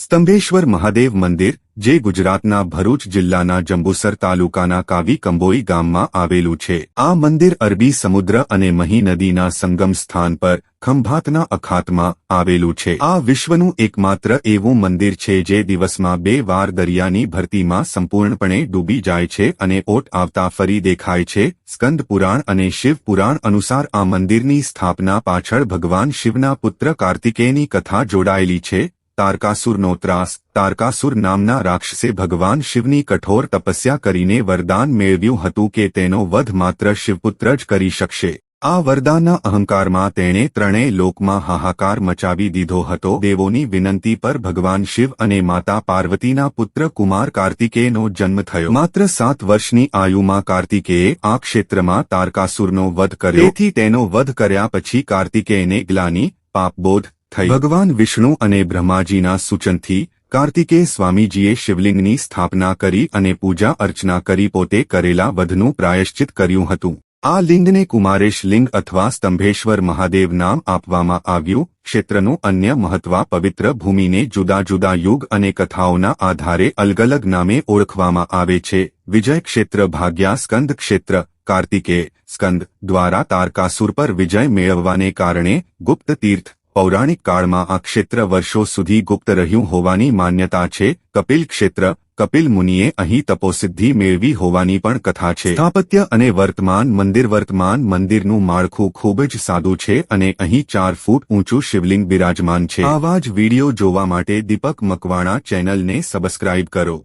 સ્તંભેશ્વર મહાદેવ મંદિર, જે ગુજરાતના ભરૂચ જિલ્લાના જંબુસર તાલુકાના કાવી કંબોઈ ગામમાં આવેલું છે. આ મંદિર અરબી સમુદ્ર અને મહી નદીના સંગમ સ્થાન પર ખંભાતના અખાતમાં આવેલું છે. આ વિશ્વનું એકમાત્ર એવું મંદિર છે જે દિવસમાં 2 વાર દરિયાની ભરતીમાં સંપૂર્ણપણે ડૂબી જાય છે અને ઓટ આવતા ફરી દેખાય છે. સ્કંદ પુરાણ અને શિવ પુરાણ અનુસાર આ મંદિરની સ્થાપના પાછળ ભગવાન શિવના પુત્ર કાર્તિકેયની કથા જોડાયેલી છે. તારકાસુરનો ત્રાસ. તારકાસુર નામના રાક્ષસે ભગવાન શિવની કઠોર તપસ્યા કરીને વરદાન મેળવ્યું હતું કે તેનો વધ માત્ર શિવપુત્ર જ કરી શકશે. આ વરદાનના અહંકારમાં તેણે ત્રણેય લોકમાં હાહાકાર મચાવી દીધો હતો. દેવોની વિનંતી પર ભગવાન શિવ અને માતા પાર્વતીના પુત્ર કુમાર કાર્તિકેયનો જન્મ થયો. માત્ર 7 વર્ષની આયુમાં કાર્તિકેયે આ ક્ષેત્રમાં તારકાસુરનો વધ કર્યો. તેથી તેનો વધ કર્યા પછી કાર્તિકેયને ગ્લાનિ, પાપબોધ થઈ. ભગવાન વિષ્ણુ અને બ્રહ્માજીના સૂચનથી કાર્તિકેય સ્વામીજીએ શિવલિંગની સ્થાપના કરી અને પૂજા અર્ચના કરી પોતે કરેલા વધનું પ્રાયશ્ચિત કર્યું હતું. આ લિંગને કુમારેશ લિંગ અથવા સ્તંભેશ્વર મહાદેવ નામ આપવામાં આવ્યું. ક્ષેત્રનું અન્ય મહત્વ પવિત્ર ભૂમિને જુદા જુદા યુગ અને કથાઓના આધારે અલગ અલગ નામે ઓળખવામાં આવે છે. વિજય ક્ષેત્ર ભાગ્યા સ્કંદ ક્ષેત્ર. કાર્તિકેય સ્કંદ દ્વારા તારકાસુર પર વિજય મેળવવાને કારણે ગુપ્ત તીર્થ. પૌરાણિક કાળમાં આ ક્ષેત્ર વર્ષો સુધી ગુપ્ત રહ્યું હોવાની માન્યતા છે. કપિલ ક્ષેત્ર. કપિલ મુનિએ અહીં તપોસિદ્ધિ મેળવી હોવાની પણ કથા છે. સ્થાપત્ય અને વર્તમાન મંદિરનું માળખું ખૂબ જ સાદું છે અને અહીં 4 ફૂટ ઊંચું શિવલિંગ બિરાજમાન છે. આવા જ વિડીયો જોવા માટે દીપક મકવાણા ચેનલને સબસ્ક્રાઇબ કરો.